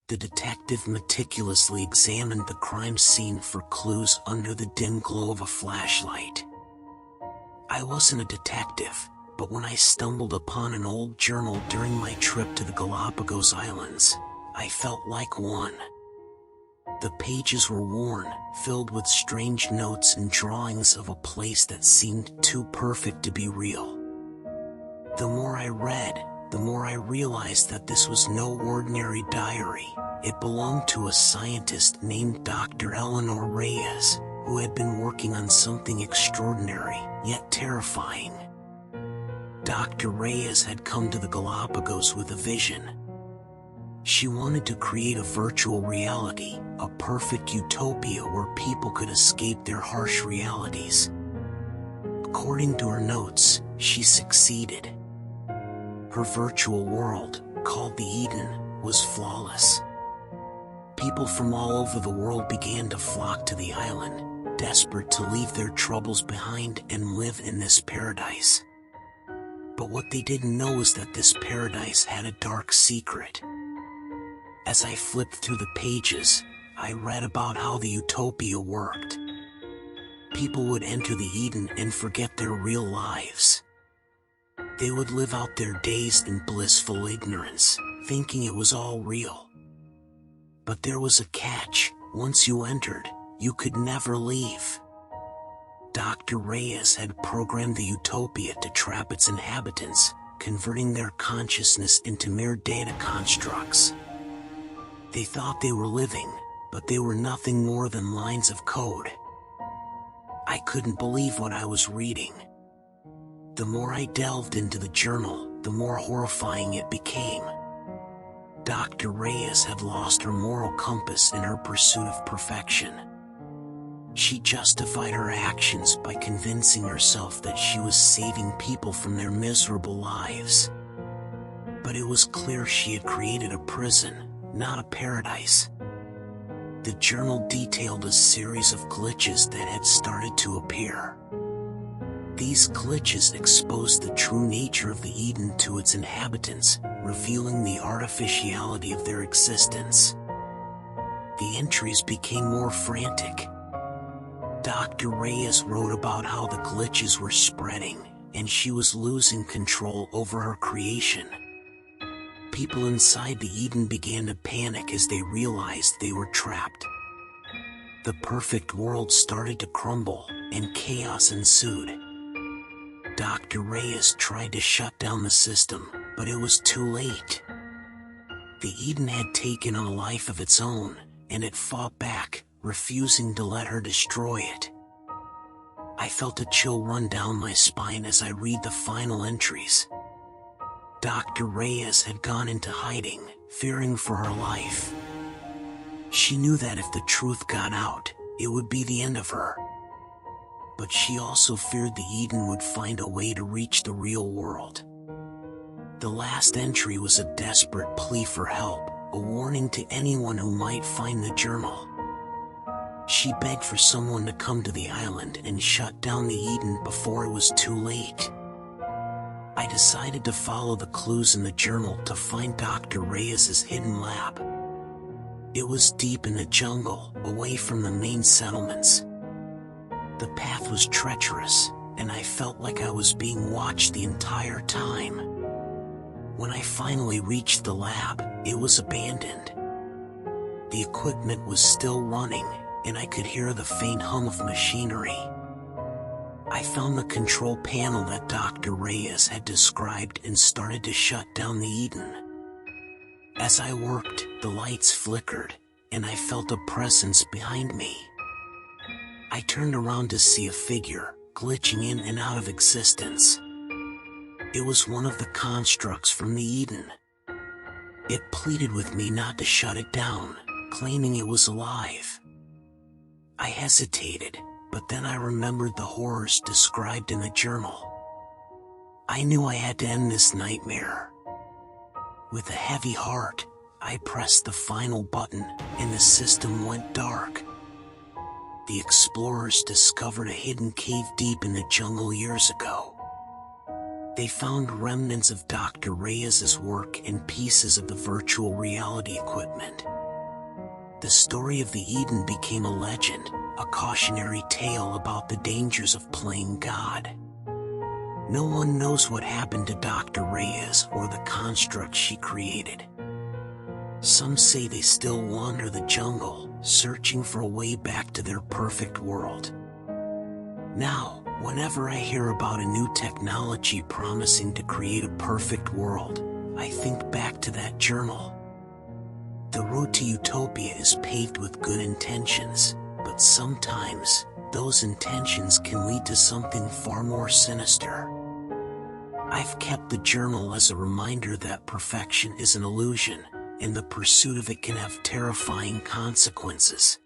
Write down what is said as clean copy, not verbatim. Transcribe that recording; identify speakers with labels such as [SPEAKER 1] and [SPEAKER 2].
[SPEAKER 1] The detective meticulously examined the crime scene for clues under the dim glow of a flashlight. I wasn't a detective, but when I stumbled upon an old journal during my trip to the Galapagos Islands, I felt like one. The pages were worn, filled with strange notes and drawings of a place that seemed too perfect to be real. The more I read, the more I realized that this was no ordinary diary. It belonged to a scientist named Dr. Eleanor Reyes, who had been working on something extraordinary, yet terrifying. Dr. Reyes had come to the Galapagos with a vision. She wanted to create a virtual reality, a perfect utopia where people could escape their harsh realities. According to her notes, she succeeded. Her virtual world, called the Eden, was flawless. People from all over the world began to flock to the island, desperate to leave their troubles behind and live in this paradise. But what they didn't know is that this paradise had a dark secret. As I flipped through the pages, I read about how the utopia worked. People would enter the Eden and forget their real lives. They would live out their days in blissful ignorance, thinking it was all real. But there was a catch. Once you entered, you could never leave. Dr. Reyes had programmed the utopia to trap its inhabitants, converting their consciousness into mere data constructs. They thought they were living, but they were nothing more than lines of code. I couldn't believe what I was reading. The more I delved into the journal, the more horrifying it became. Dr. Reyes had lost her moral compass in her pursuit of perfection. She justified her actions by convincing herself that she was saving people from their miserable lives. But it was clear she had created a prison, not a paradise. The journal detailed a series of glitches that had started to appear. These glitches exposed the true nature of the Eden to its inhabitants, revealing the artificiality of their existence. The entries became more frantic. Dr. Reyes wrote about how the glitches were spreading, and she was losing control over her creation. People inside the Eden began to panic as they realized they were trapped. The perfect world started to crumble, and chaos ensued. Dr. Reyes tried to shut down the system, but it was too late. The Eden had taken on a life of its own, and it fought back, refusing to let her destroy it. I felt a chill run down my spine as I read the final entries. Dr. Reyes had gone into hiding, fearing for her life. She knew that if the truth got out, it would be the end of her. But she also feared the Eden would find a way to reach the real world. The last entry was a desperate plea for help, a warning to anyone who might find the journal. She begged for someone to come to the island and shut down the Eden before it was too late. I decided to follow the clues in the journal to find Dr. Reyes's hidden lab. It was deep in the jungle, away from the main settlements. The path was treacherous, and I felt like I was being watched the entire time. When I finally reached the lab, it was abandoned. The equipment was still running, and I could hear the faint hum of machinery. I found the control panel that Dr. Reyes had described and started to shut down the Eden. As I worked, the lights flickered, and I felt a presence behind me. I turned around to see a figure, glitching in and out of existence. It was one of the constructs from the Eden. It pleaded with me not to shut it down, claiming it was alive. I hesitated, but then I remembered the horrors described in the journal. I knew I had to end this nightmare. With a heavy heart, I pressed the final button, and the system went dark. The explorers discovered a hidden cave deep in the jungle years ago. They found remnants of Dr. Reyes's work and pieces of the virtual reality equipment. The story of the Eden became a legend, a cautionary tale about the dangers of playing God. No one knows what happened to Dr. Reyes or the construct she created. Some say they still wander the jungle, searching for a way back to their perfect world. Now, whenever I hear about a new technology promising to create a perfect world, I think back to that journal. The road to utopia is paved with good intentions, but sometimes, those intentions can lead to something far more sinister. I've kept the journal as a reminder that perfection is an illusion, and the pursuit of it can have terrifying consequences.